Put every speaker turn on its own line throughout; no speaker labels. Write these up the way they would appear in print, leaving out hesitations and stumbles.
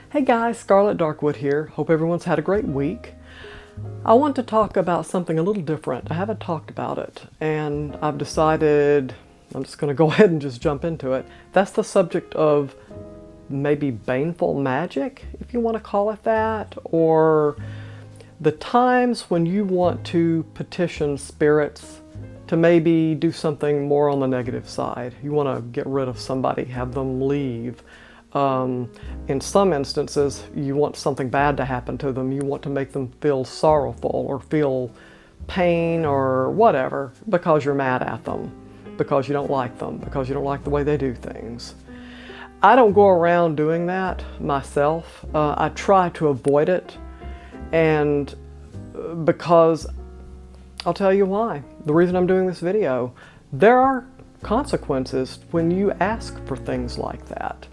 Hey guys, Scarlet Darkwood here. Hope everyone's had a great week. I want to talk about something a little different. I haven't talked about it, and I've decided I'm just going to go ahead and just jump into it. That's the subject of maybe baneful magic, if you want to call it that, or the times when you want to petition spirits to maybe do something more on the negative side. You want to get rid of somebody, have them leave. In some instances, you want something bad to happen to them. You want to make them feel sorrowful or feel pain or whatever because you're mad at them, because you don't like them, because you don't like the way they do things. I don't go around doing that myself. I try to avoid it, and because I'll tell you why. The reason I'm doing this video, there are consequences when you ask for things like that.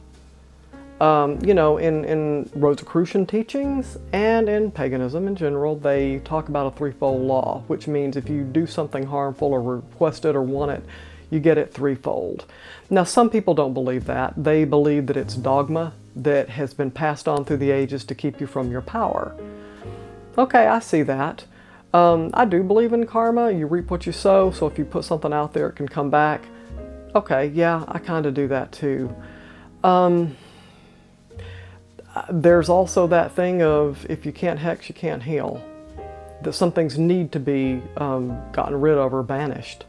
In Rosicrucian teachings and in paganism in general, they talk about a threefold law, which means if you do something harmful or request it or want it, you get it threefold. Now, some people don't believe that. They believe that it's dogma that has been passed on through the ages to keep you from your power. Okay, I see that. I do believe in karma. You reap what you sow, so if you put something out there, it can come back. Okay, yeah, I kind of do that too. There's also that thing of if you can't hex, you can't heal. That some things need to be gotten rid of or banished.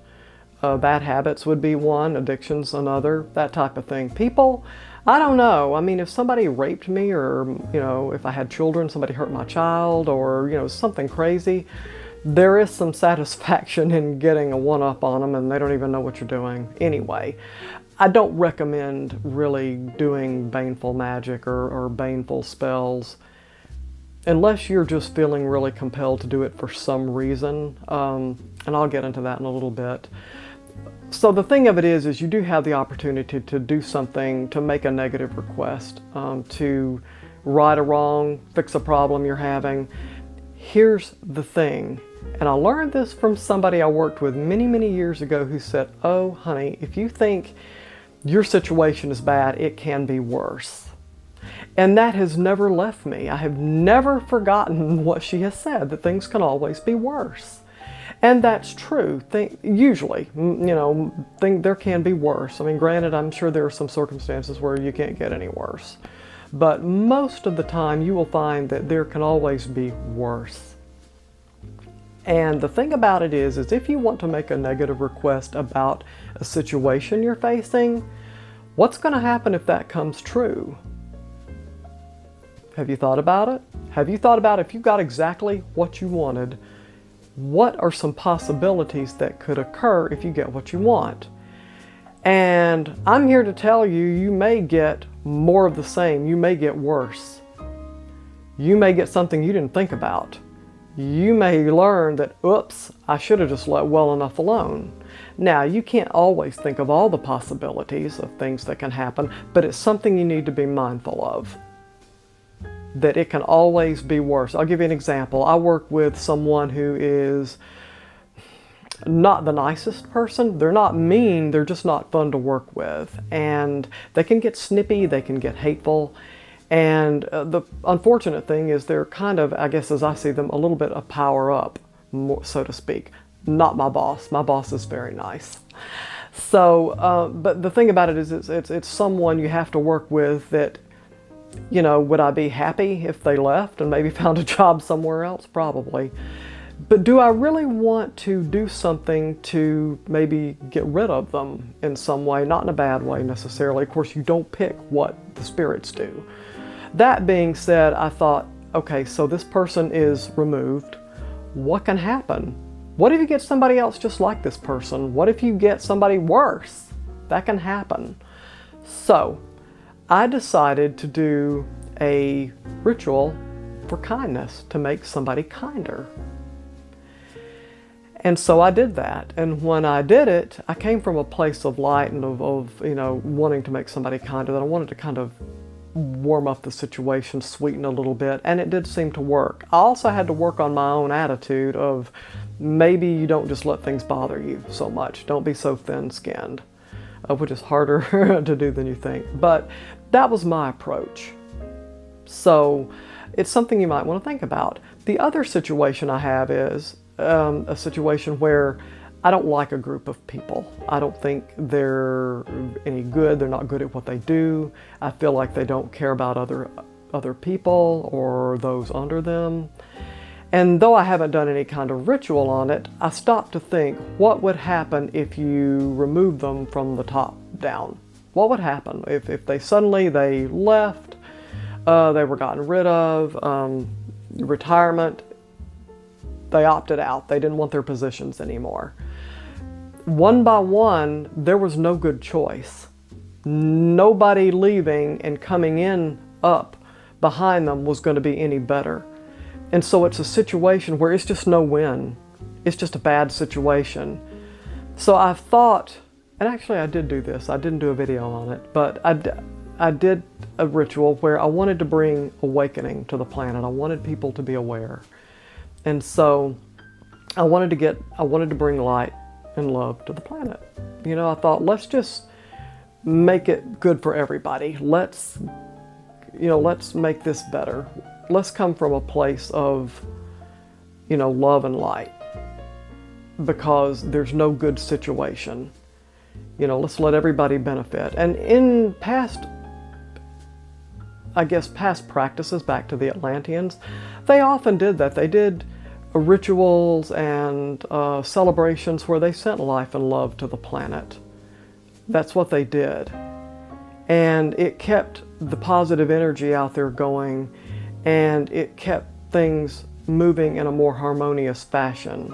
Bad habits would be one, addictions another, that type of thing. People, I don't know. I mean, if somebody raped me or, if I had children, somebody hurt my child or, something crazy, there is some satisfaction in getting a one-up on them and they don't even know what you're doing. Anyway, I don't recommend really doing baneful magic or baneful spells unless you're just feeling really compelled to do it for some reason, and I'll get into that in a little bit. So the thing of it is you do have the opportunity to do something, to make a negative request, to right a wrong, fix a problem you're having. Here's the thing, and I learned this from somebody I worked with many, many years ago who said, "Oh, honey, if you think your situation is bad, it can be worse." And that has never left me. I have never forgotten what she has said, that things can always be worse. And that's true. Usually, there can be worse. I mean, granted, I'm sure there are some circumstances where you can't get any worse. But most of the time, you will find that there can always be worse. And the thing about it is if you want to make a negative request about a situation you're facing, what's going to happen if that comes true? Have you thought about it? Have you thought about if you got exactly what you wanted, what are some possibilities that could occur if you get what you want? And I'm here to tell you, you may get more of the same. You may get worse. You may get something you didn't think about. You may learn that, oops, I should have just let well enough alone. Now, you can't always think of all the possibilities of things that can happen, but it's something you need to be mindful of. That it can always be worse. I'll give you an example. I work with someone who is not the nicest person. They're not mean, they're just not fun to work with. And they can get snippy, they can get hateful. And the unfortunate thing is they're kind of, I guess as I see them, a little bit of power up, so to speak. Not my boss. My boss is very nice. So, but the thing about it is it's someone you have to work with that, would I be happy if they left and maybe found a job somewhere else? Probably. But do I really want to do something to maybe get rid of them in some way? Not in a bad way necessarily. Of course, you don't pick what the spirits do. That being said, I thought, okay, so this person is removed. What can happen? What if you get somebody else just like this person? What if you get somebody worse? That can happen. So I decided to do a ritual for kindness, to make somebody kinder. And so I did that. And when I did it, I came from a place of light and of wanting to make somebody kinder, that I wanted to kind of warm up the situation, sweeten a little bit, and it did seem to work. I also had to work on my own attitude of maybe you don't just let things bother you so much. Don't be so thin-skinned, which is harder to do than you think. But that was my approach. So it's something you might want to think about. The other situation I have is a situation where I don't like a group of people. I don't think they're any good. They're not good at what they do. I feel like they don't care about other people or those under them. And though I haven't done any kind of ritual on it, I stopped to think, what would happen if you remove them from the top down? What would happen if they suddenly left, they were gotten rid of, retirement, they opted out, they didn't want their positions anymore. One by one, there was no good choice. Nobody leaving and coming in up behind them was going to be any better. And so it's a situation where it's just no win. It's just a bad situation. So I've thought, and actually I did do this, I didn't do a video on it, but I did a ritual where I wanted to bring awakening to the planet. I wanted people to be aware. And so I wanted to bring light and love to the planet. You know, I thought, let's just make it good for everybody. Let's make this better. Let's come from a place of, love and light, because there's no good situation. Let's let everybody benefit. And in past practices back to the Atlanteans, they often did that. They did rituals and celebrations where they sent life and love to the planet. That's what they did. And it kept the positive energy out there going, and it kept things moving in a more harmonious fashion.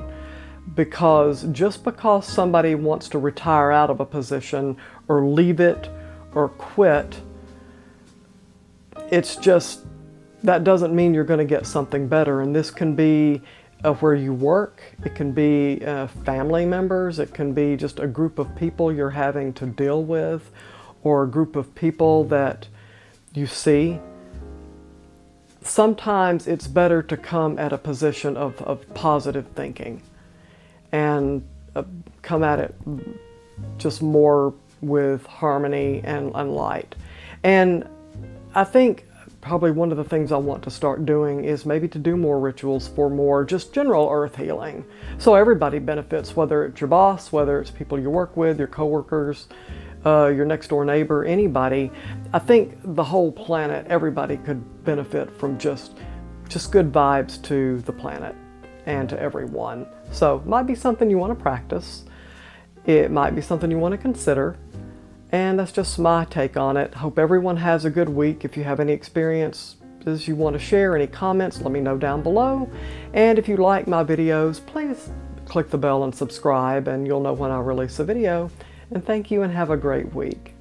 Because just because somebody wants to retire out of a position or leave it or quit, it's just, that doesn't mean you're going to get something better. And this can be where you work, it can be family members, it can be just a group of people you're having to deal with, or a group of people that you see. Sometimes it's better to come at a position of positive thinking and come at it just more with harmony and light. And I think probably one of the things I want to start doing is maybe to do more rituals for more just general earth healing. So everybody benefits, whether it's your boss, whether it's people you work with, your coworkers, your next door neighbor, anybody. I think the whole planet, everybody could benefit from just good vibes to the planet and to everyone. So it might be something you want to practice. It might be something you want to consider. And that's just my take on it. Hope everyone has a good week. If you have any experiences you want to share, any comments, let me know down below. And if you like my videos, please click the bell and subscribe, and you'll know when I release a video. And thank you, and have a great week.